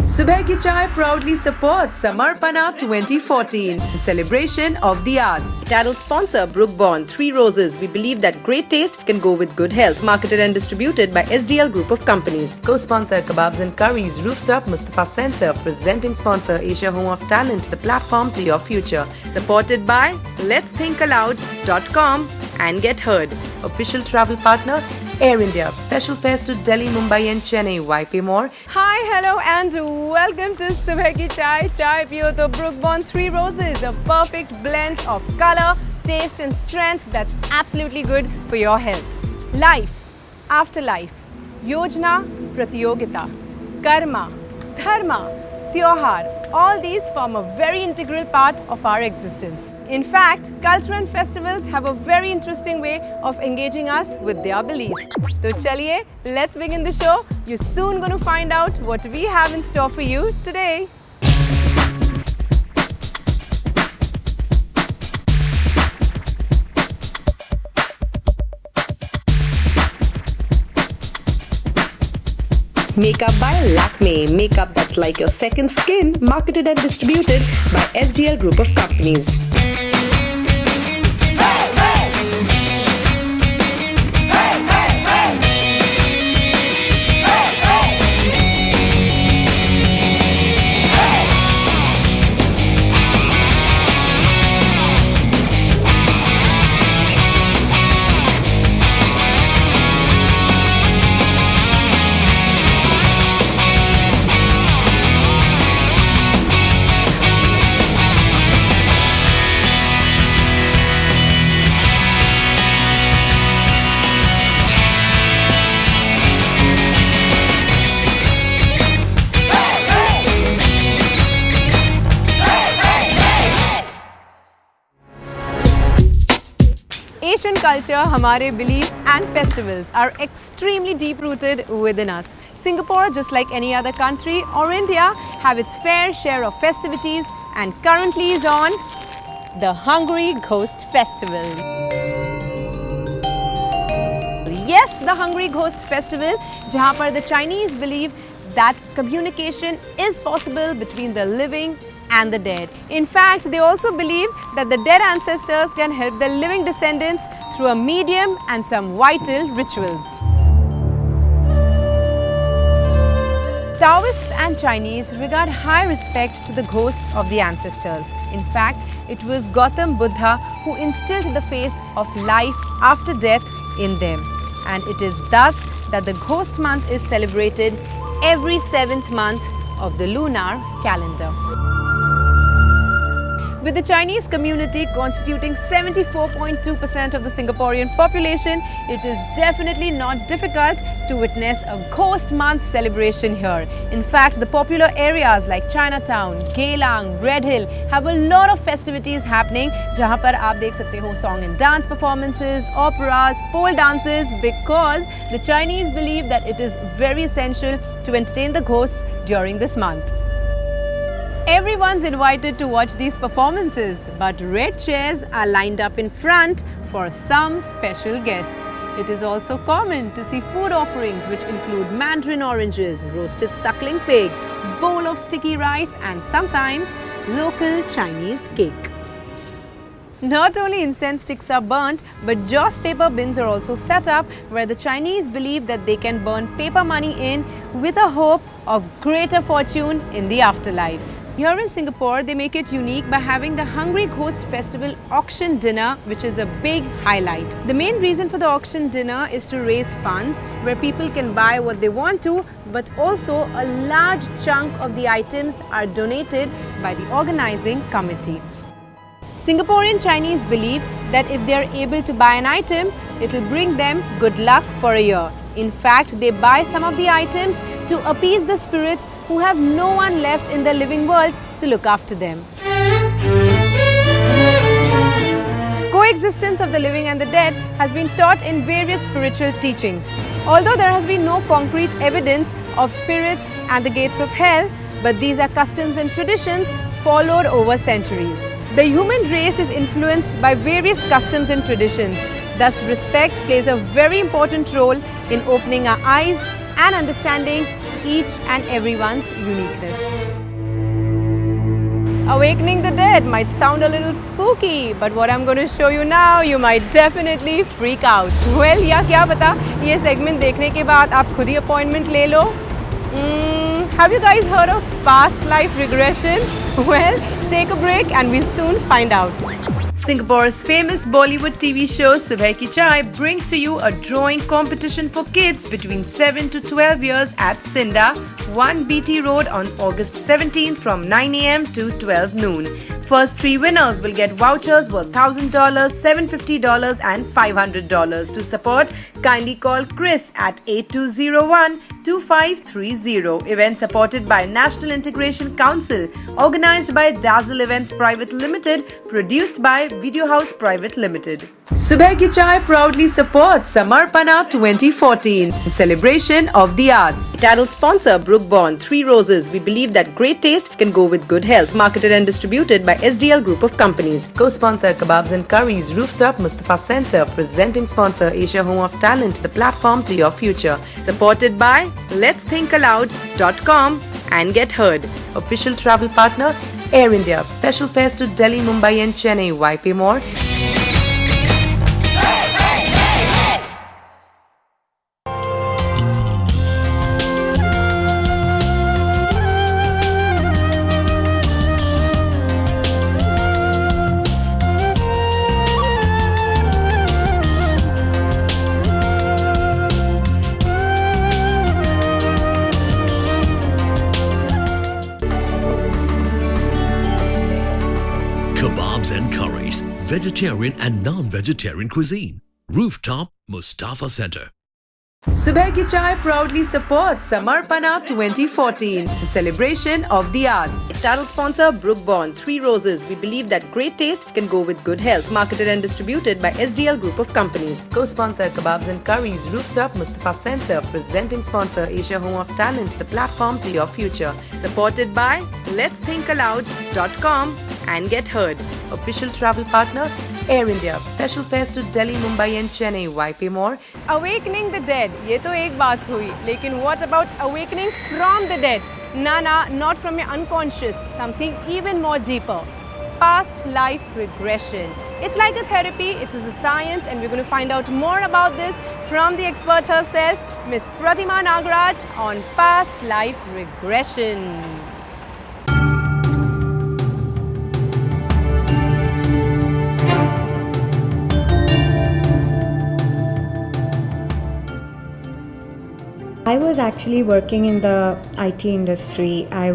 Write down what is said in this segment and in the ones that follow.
Subah Ki Chai proudly supports Samarpana 2014, the celebration of the arts. Title sponsor Brook Bond, 3 Roses. We believe that great taste can go with good health. Marketed and distributed by SDL Group of Companies. Co-sponsor Kebabs and Curries, Rooftop Mustafa Center. Presenting sponsor Asia Home of Talent, the platform to your future. Supported by Let'sThinkAloud.com and Get Heard. Official travel partner Air India. Special fares to Delhi, Mumbai and Chennai. Why pay more? Hi, hello and welcome to Subah Ki Chai. Chai piyo to Brook Bond 3 Roses. A perfect blend of color, taste and strength that's absolutely good for your health. Life, afterlife, yojana, pratiyogita, karma, dharma, tyohar, all these form a very integral part of our existence. In fact, culture and festivals have a very interesting way of engaging us with their beliefs. So chaliye, let's begin the show. You're soon going to find out what we have in store for you today. Makeup by Lakme. Makeup that's like your second skin. Marketed and distributed by SDL Group of Companies. Asian culture, हमारे beliefs and festivals are extremely deep-rooted within us. Singapore, just like any other country or India, have its fair share of festivities and currently is on the Hungry Ghost Festival. Yes, the Hungry Ghost Festival, जहाँ पर the Chinese believe that communication is possible between the living and the dead. In fact, they also believe that the dead ancestors can help their living descendants through a medium and some vital rituals. Taoists and Chinese regard high respect to the ghost of the ancestors. In fact, it was Gautam Buddha who instilled the faith of life after death in them. And it is thus that the ghost month is celebrated every 7th month of the lunar calendar. With the Chinese community constituting 74.2% of the Singaporean population, it is definitely not difficult to witness a ghost month celebration here. In fact, the popular areas like Chinatown, Geylang, Red Hill have a lot of festivities happening जहाँ पर आप देख सकते हो song and dance performances, operas, pole dances, because the Chinese believe that it is very essential to entertain the ghosts during this month. Everyone's invited to watch these performances, but red chairs are lined up in front for some special guests. It is also common to see food offerings which include mandarin oranges, roasted suckling pig, bowl of sticky rice and sometimes local Chinese cake. Not only incense sticks are burnt, but joss paper bins are also set up where the Chinese believe that they can burn paper money in with a hope of greater fortune in the afterlife. Here in Singapore, they make it unique by having the Hungry Ghost Festival auction dinner, which is a big highlight. The main reason for the auction dinner is to raise funds where people can buy what they want to, but also a large chunk of the items are donated by the organizing committee. Singaporean Chinese believe that if they are able to buy an item, it will bring them good luck for a year. In fact, they buy some of the items to appease the spirits who have no one left in the living world to look after them. Coexistence of the living and the dead has been taught in various spiritual teachings. Although there has been no concrete evidence of spirits and the gates of hell, but these are customs and traditions followed over centuries. The human race is influenced by various customs and traditions. Thus, respect plays a very important role in opening our eyes and understanding each and everyone's uniqueness. Awakening the dead might sound a little spooky, but what I'm going to show you now, you might definitely freak out. Well, या क्या पता ये segment देखने के बाद आप खुद ही appointment ले लो. Have you guys heard of past life regression? Well, take a break and we'll soon find out. Singapore's famous Bollywood TV show Subah Ki Chai brings to you a drawing competition for kids between 7 to 12 years at Sinda, 1 BT Road on August 17th from 9 am to 12 noon. First 3 winners will get vouchers worth $1,000, $750 and $500. To support, kindly call Chris at 8201-2530. Event supported by National Integration Council, organized by Dazzle Events Private Limited, produced by Video House Private Limited. Subah Ki Chai proudly supports Samarpana 2014, celebration of the arts. Title sponsor Brook Bond, 3 Roses. We believe that great taste can go with good health. Marketed and distributed by SDL Group of Companies. Co-sponsor Kebabs and Curries, Rooftop Mustafa Center. Presenting sponsor Asia Home of Talent, the platform to your future. Supported by letsthinkaloud.com and Get Heard. Official travel partner Air India. Special fares to Delhi, Mumbai and Chennai. Why pay more? Kebabs and curries, vegetarian and non-vegetarian cuisine. Rooftop Mustafa Center. Subah Ki Chai proudly supports Samarpana 2014, celebration of the arts. Title sponsor Brook Bond, 3 Roses. We believe that great taste can go with good health. Marketed and distributed by SDL Group of Companies. Co-sponsor Kebabs and Curries, Rooftop Mustafa Center. Presenting sponsor Asia Home of Talent, the platform to your future. Supported by letsthinkaloud.com and Get Heard. Official travel partner Air India. Special fares to Delhi, Mumbai and Chennai. Why pay more? Awakening the dead, ये तो एक बात हुई, लेकिन what about awakening from the dead? Na, not from your unconscious, something even more deeper. Past life regression. It's like a therapy, it is a science, and we're going to find out more about this from the expert herself, Miss Pratima Nagaraj, on past life regression. I was actually working in the IT industry. I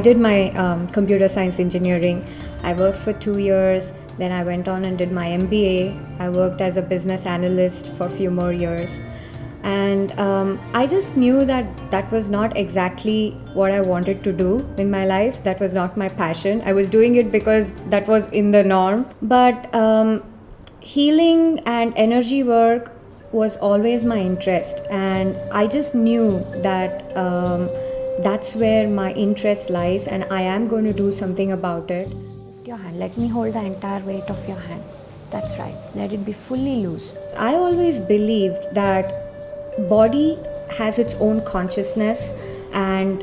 did my computer science engineering. I worked for 2 years. Then I went on and did my MBA. I worked as a business analyst for a few more years. And I just knew that that was not exactly what I wanted to do in my life. That was not my passion. I was doing it because that was in the norm. But healing and energy work was always my interest, and I just knew that that's where my interest lies, and I am going to do something about it. Your hand. Let me hold the entire weight of your hand. That's right. Let it be fully loose. I always believed that body has its own consciousness, and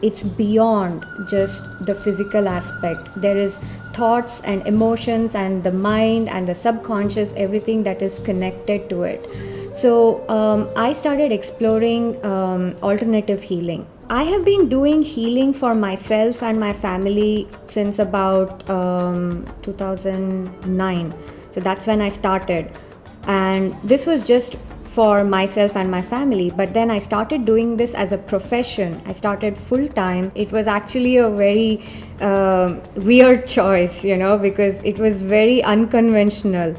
it's beyond just the physical aspect. There is thoughts and emotions and the mind and the subconscious, everything that is connected to it. So I started exploring alternative healing. I have been doing healing for myself and my family since about 2009. So that's when I started. And this was just for myself and my family, but then I started doing this as a profession. I started full time. It was actually a very weird choice, because it was very unconventional.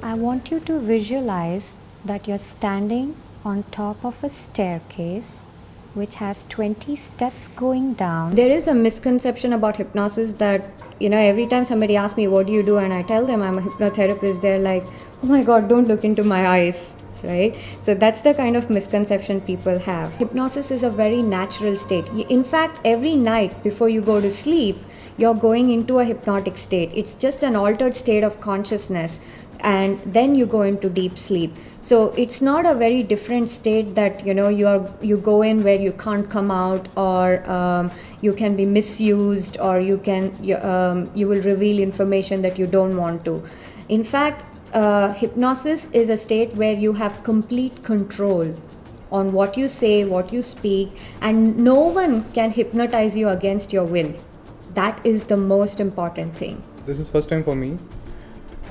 I want you to visualize that you're standing on top of a staircase which has 20 steps going down. There is a misconception about hypnosis that, every time somebody asks me, what do you do? And I tell them I'm a hypnotherapist, they're like, oh my God, don't look into my eyes. Right? So that's the kind of misconception people have. Hypnosis is a very natural state. In fact, every night before you go to sleep, you're going into a hypnotic state. It's just an altered state of consciousness and then you go into deep sleep. So it's not a very different state that you go in where you can't come out, or you can be misused, or you will reveal information that you don't want to. In fact, hypnosis is a state where you have complete control on what you say, what you speak, and no one can hypnotize you against your will. That is the most important thing. This is first time for me.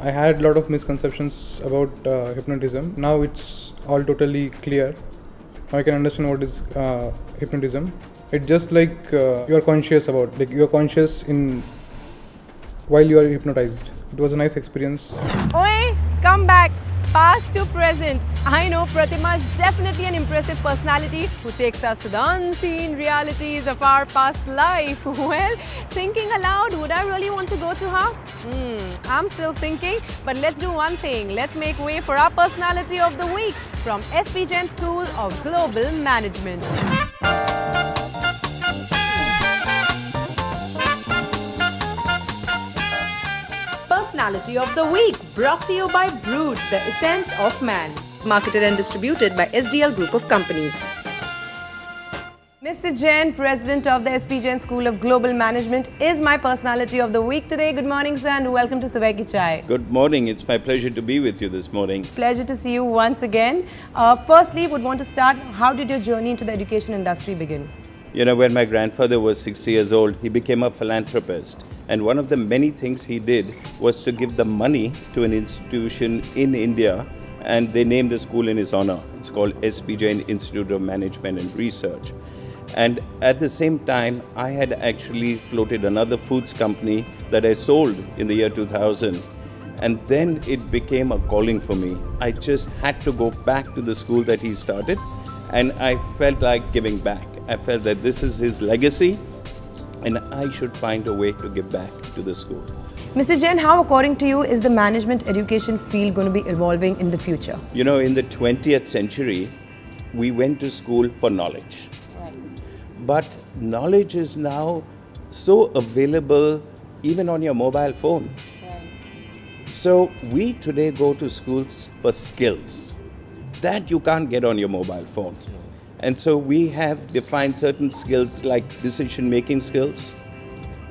I had a lot of misconceptions about hypnotism. Now it's all totally clear. Now I can understand what is hypnotism. It's just like you are conscious about, like you are conscious in while you are hypnotized. It was a nice experience. Oi, come back. Past to present. I know Pratima is definitely an impressive personality who takes us to the unseen realities of our past life. Well, thinking aloud, would I really want to go to her? I'm still thinking, but let's do one thing. Let's make way for our personality of the week from SP Jain School of Global Management. Personality of the Week, brought to you by Brood, the essence of man. Marketed and distributed by SDL Group of Companies. Mr. Jain, President of the SP Jain School of Global Management, is my personality of the week today. Good morning, sir, and welcome to Subah Ki Chai. Good morning. It's my pleasure to be with you this morning. Pleasure to see you once again. Firstly, would want to start, how did your journey into the education industry begin? You know, when my grandfather was 60 years old, he became a philanthropist. And one of the many things he did was to give the money to an institution in India, and they named the school in his honor. It's called SP Jain Institute of Management and Research. And at the same time, I had actually floated another foods company that I sold in the year 2000. And then it became a calling for me. I just had to go back to the school that he started, and I felt like giving back. I felt that this is his legacy, and I should find a way to give back to the school. Mr. Jain, how, according to you, is the management education field going to be evolving in the future? You know, in the 20th century, we went to school for knowledge. Right. But knowledge is now so available even on your mobile phone. Right. So we today go to schools for skills that you can't get on your mobile phone. And so we have defined certain skills like decision-making skills,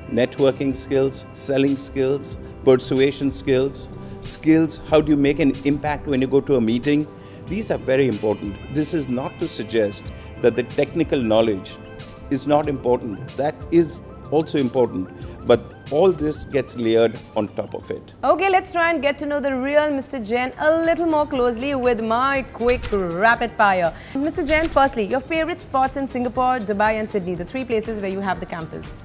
networking skills, selling skills, persuasion skills, how do you make an impact when you go to a meeting. These are very important. This is not to suggest that the technical knowledge is not important. That is also important. But all this gets layered on top of it. Okay, let's try and get to know the real Mr. Jain a little more closely with my quick rapid fire. Mr. Jain, firstly, your favorite spots in Singapore, Dubai and Sydney, the three places where you have the campus.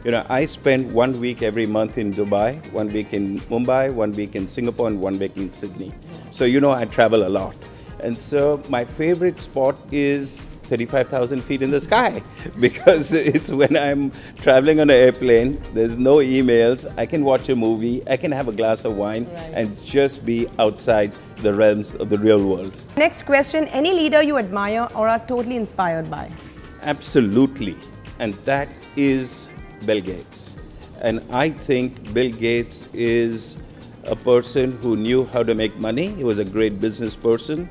You know, I spend 1 week every month in Dubai, 1 week in Mumbai, 1 week in Singapore, and 1 week in Sydney. So, you know, I travel a lot. And so my favorite spot is 35,000 feet in the sky, because it's when I'm traveling on an airplane, there's no emails, I can watch a movie, I can have a glass of wine, and just be outside the realms of the real world. Next question, any leader you admire or are totally inspired by? Absolutely. And that is Bill Gates. And I think Bill Gates is a person who knew how to make money. He was a great business person,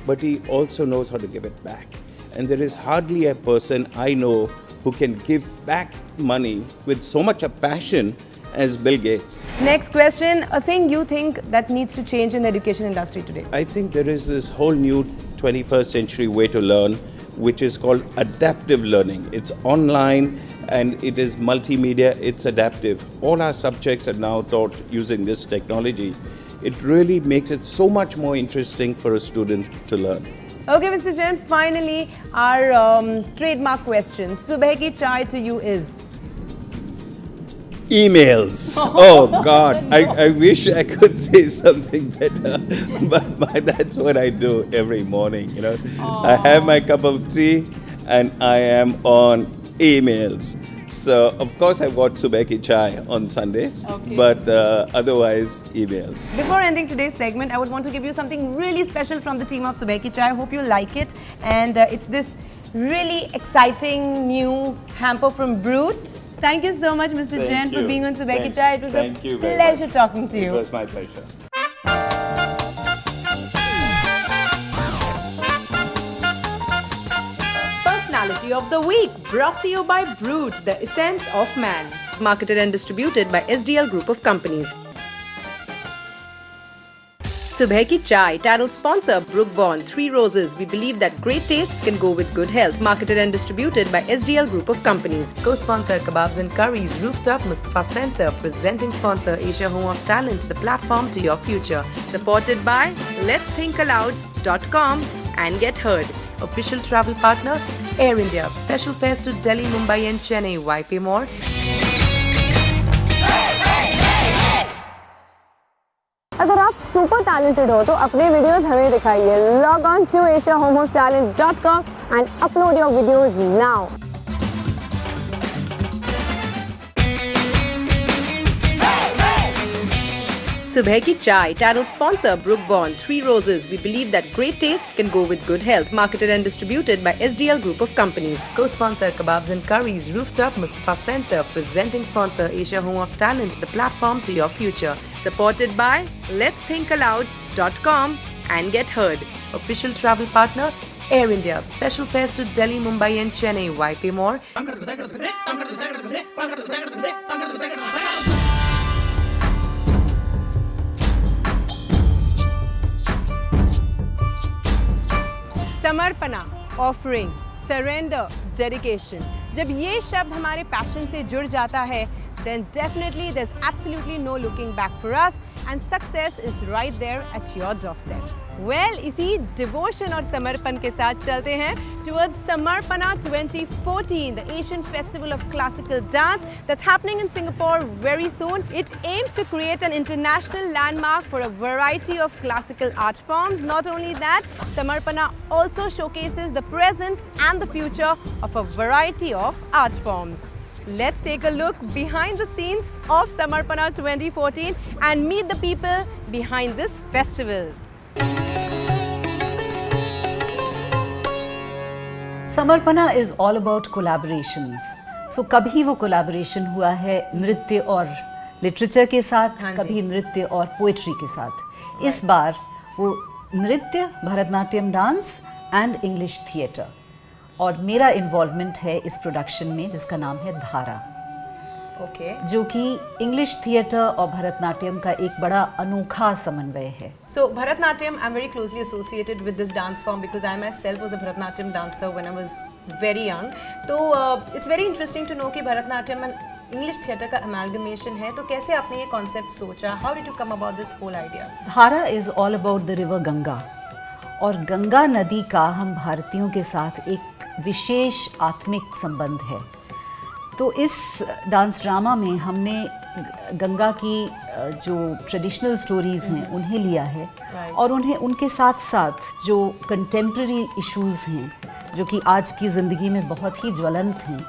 but he also knows how to give it back. And there is hardly a person I know who can give back money with so much a passion as Bill Gates. Next question, a thing you think that needs to change in the education industry today? I think there is this whole new 21st century way to learn, which is called adaptive learning. It's online and it is multimedia, it's adaptive. All our subjects are now taught using this technology. It really makes it so much more interesting for a student to learn. Okay, Mr. Jain, finally, our trademark question. Subah Ki Chai to you is? Emails. Oh God, I wish I could say something better, but that's what I do every morning. You know, I have my cup of tea and I am on emails. So of course I've got Subah Ki Chai on Sundays, but otherwise emails. Before ending today's segment, I would want to give you something really special from the team of Subah Ki Chai. I hope you like it, and it's this really exciting new hamper from Brood. Thank you so much, Mr. Jain, for being on Subah Ki Chai. It was a pleasure talking to you. It was my pleasure. of the week, brought to you by Brute, the essence of man. Marketed and distributed by SDL Group of Companies. Subah ki chai, title sponsor Brook Bond, 3 Roses. We believe that great taste can go with good health. Marketed and distributed by SDL Group of Companies. Co-sponsor Kebabs and Curries, Rooftop Mustafa Center. Presenting sponsor Asia Home of Talent, the platform to your future. Supported by letsthinkaloud.com and Get Heard. Official travel partner Air India. Special fares to Delhi, Mumbai and Chennai. Why pay more? अगर आप super talented हो तो अपने videos हमें दिखाइए. Log on to asiahomeoftalent.com and upload your videos now. Subah ki chai, title sponsor Brook Bond, 3 Roses. We believe that great taste can go with good health. Marketed and distributed by SDL Group of Companies. Co-sponsor Kebabs and Curries, Rooftop Mustafa Center. Presenting sponsor Asia Home of Talent, the platform to your future. Supported by letsthinkaloud.com and Get Heard. Official travel partner Air India. Special fares to Delhi, Mumbai and Chennai. Why pay more? समर्पणा, offering, surrender, dedication. जब ये शब्द हमारे passion से जुड़ जाता है, then definitely there's absolutely no looking back for us and success is right there at your doorstep. Well, इसी devotion और समर्पण के साथ चलते हैं towards Samarpana 2014, the Asian Festival of Classical Dance that's happening in Singapore very soon. It aims to create an international landmark for a variety of classical art forms. Not only that, Samarpana also showcases the present and the future of a variety of art forms. Let's take a look behind the scenes of Samarpana 2014 and meet the people behind this festival. समर्पणा is all about collaborations. So कभी वो collaboration हुआ है नृत्य और literature के साथ, कभी नृत्य और poetry के साथ. इस बार वो नृत्य, Bharatanatyam dance and English theatre. और मेरा इन्वॉल्वमेंट है इस प्रोडक्शन में जिसका नाम है धारा. Okay. जो कि इंग्लिश थिएटर और भरतनाट्यम का एक बड़ा अनोखा समन्वय है. So Bharatnatyam, I'm very closely associated with this dance form because I myself was a Bharatnatyam dancer when I was very young. So it's very interesting to know कि Bharatnatyam and English theatre का amalgamation है. तो कैसे आपने ये concept सोचा? How did you come about this whole idea? धारा is all about the river Ganga. और गंगा नदी का हम भारतीयों के साथ एक विशेष आत्मिक संबंध है. तो इस डांस ड्रामा में हमने गंगा की जो ट्रेडिशनल स्टोरीज़ हैं उन्हें लिया है और उन्हें उनके साथ साथ जो कंटेम्प्रेरी इश्यूज़ हैं जो कि आज की ज़िंदगी में बहुत ही ज्वलंत हैं,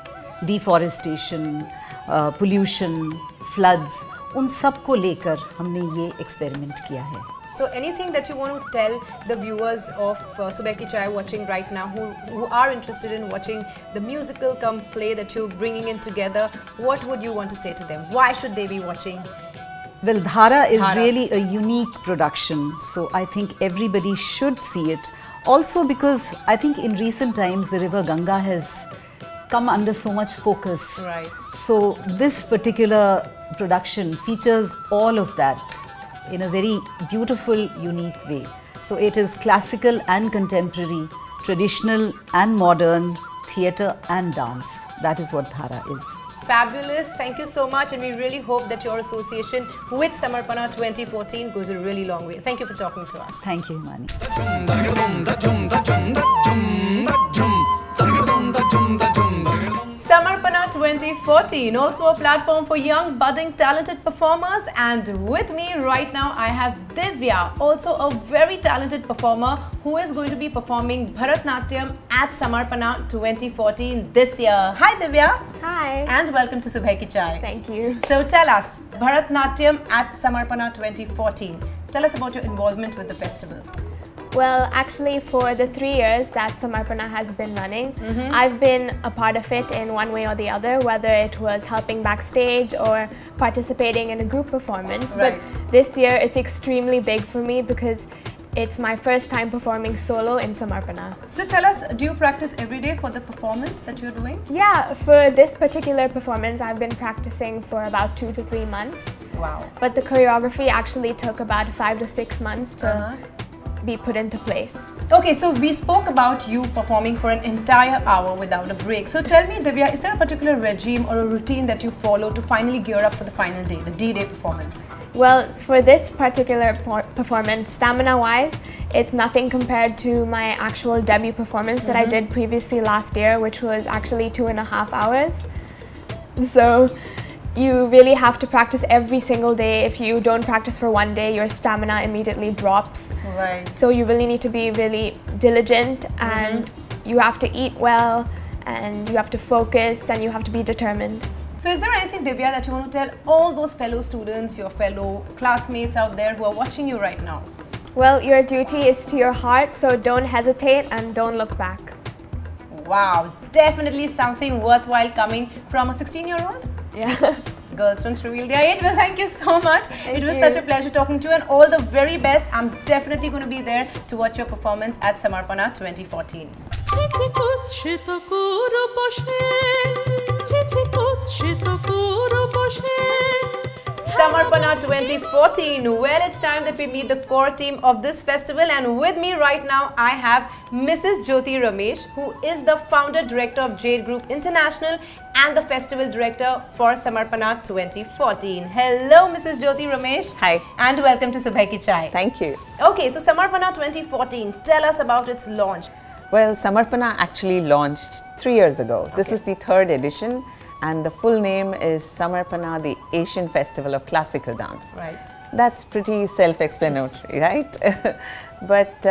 डिफॉरेस्टेशन, पोल्यूशन, फ्लड्स, उन सब को लेकर हमने ये एक्सपेरिमेंट किया है. So anything that you want to tell the viewers of Subah Ki Chai watching right now who are interested in watching the musical come play that you're bringing in together, what would you want to say to them? Why should they be watching? Well, Dhara is really a unique production, so I think everybody should see it. Also because I think in recent times the river Ganga has come under so much focus. Right. So this particular production features all of that in a very beautiful, unique way. So it is classical and contemporary, traditional and modern, theatre and dance. That is what Dhara is. Fabulous. Thank you so much, and we really hope that your association with Samarpana 2014 goes a really long way. Thank you for talking to us. Thank you, Himani. Samarpana 2014, also a platform for young, budding, talented performers. And with me right now, I have Divya, also a very talented performer who is going to be performing Bharatnatyam at Samarpana 2014 this year. Hi Divya. Hi. And welcome to Subah Ki Chai. Thank you. So tell us, Bharatnatyam at Samarpana 2014. Tell us about your involvement with the festival. Well, actually, for the 3 years that Samarpana has been running, I've been a part of it in one way or the other, whether it was helping backstage or participating in a group performance. Right. But this year, it's extremely big for me because it's my first time performing solo in Samarpana. So tell us, do you practice every day for the performance that you're doing? Yeah, for this particular performance, I've been practicing for about 2 to 3 months. Wow. But the choreography actually took about 5 to 6 months to be put into place. Okay, so we spoke about you performing for an entire hour without a break. So tell me, Divya, is there a particular regime or a routine that you follow to finally gear up for the final day, the D-Day performance? Well, for this particular performance, stamina-wise, it's nothing compared to my actual debut performance that I did previously last year, which was actually 2.5 hours. So you really have to practice every single day. If you don't practice for one day, your stamina immediately drops. Right. So you really need to be really diligent, and you have to eat well, and you have to focus, and you have to be determined. So is there anything, Divya, that you want to tell all those fellow students, your fellow classmates out there who are watching you right now? Well, your duty is to your heart, so don't hesitate and don't look back. Wow, definitely something worthwhile coming from a 16-year-old? Yeah. Girls don't reveal their age. Well, thank you so much. It was you. such a pleasure talking to you, and all the very best. I'm definitely going to be there to watch your performance at Samarpana 2014. Samarpana 2014. Well, it's time that we meet the core team of this festival, and with me right now I have Mrs. Jyoti Ramesh, who is the founder director of Jade Group International and the festival director for Samarpana 2014. Hello, Mrs. Jyoti Ramesh. Hi. And welcome to Subah Ki Chai. Thank you. Okay, so Samarpana 2014. Tell us about its launch. Well, Samarpana actually launched 3 years ago. This is the 3rd edition, and the full name is Samarpana, the Asian Festival of Classical Dance. Right. That's pretty self-explanatory, right? But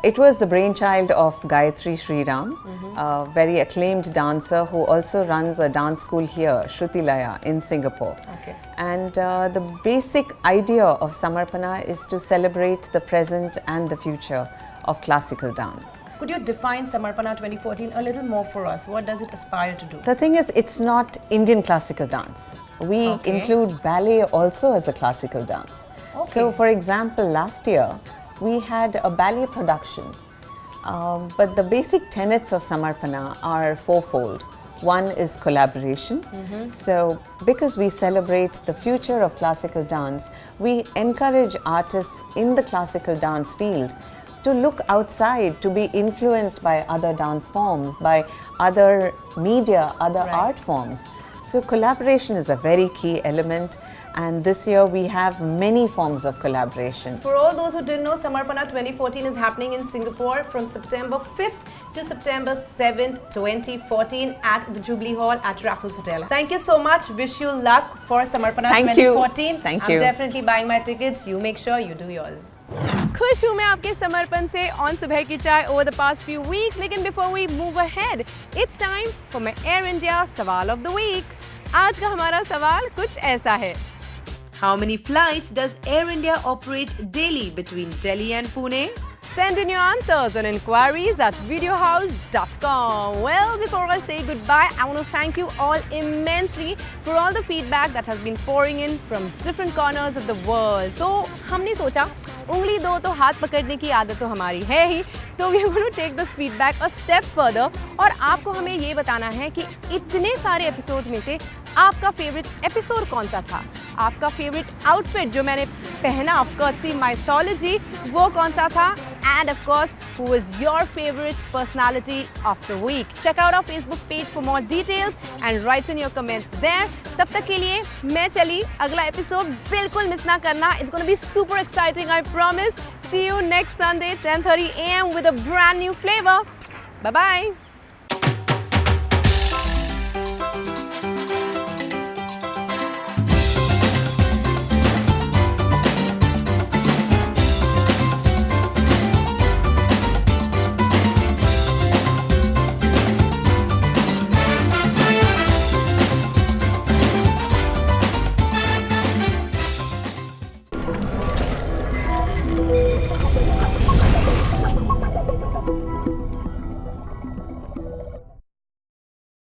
it was the brainchild of Gayatri Sriram, a very acclaimed dancer who also runs a dance school here, Shrutilaya, in Singapore. Okay. And the basic idea of Samarpana is to celebrate the present and the future of classical dance. Could you define Samarpana 2014 a little more for us? What does it aspire to do? The thing is, it's not Indian classical dance. We include ballet also as a classical dance. Okay. So, for example, last year we had a ballet production, but the basic tenets of Samarpana are fourfold. One is collaboration. So, because we celebrate the future of classical dance, we encourage artists in the classical dance field to look outside, to be influenced by other dance forms, by other media, other art forms. So collaboration is a very key element, and this year we have many forms of collaboration. For all those who didn't know, Samarpana 2014 is happening in Singapore from September 5th to September 7th, 2014 at the Jubilee Hall at Raffles Hotel. Thank you so much. Wish you luck for Samarpana Thank 2014. you. Thank I'm you. definitely buying my tickets. You make sure you do yours. खुश हूँ मैं आपके समर्पण से on सुबह की चाय over the past few weeks, लेकिन before we move ahead it's time for my Air India सवाल ऑफ द वीक। आज का हमारा सवाल कुछ ऐसा है। How many flights does Air India operate daily between Delhi and Pune? Send in your answers on inquiries at videohouse.com. Well, before I say goodbye, I want to thank you all immensely for all the feedback that has been pouring in from different corners of the world. तो हमने सोचा उंगली दो तो हाथ पकड़ने की आदत तो हमारी है ही, तो we are going to take this feedback a step further और आपको हमें ये बताना है कि इतने सारे एपिसोड्स में से आपका फेवरेट एपिसोड कौन सा था, आपका फेवरेट आउटफिट जो मैंने पहना ऑफ कर्टसी माइथोलॉजी वो कौन सा था, and of course who is your favorite personality of the week. Check out our Facebook page for more details and write in your comments there. तब तक के लिए मैं चली, अगला एपिसोड बिल्कुल मिस ना करना. It's going to be super exciting, I promise. See you next Sunday 10:30 AM with a brand new flavor. Bye bye.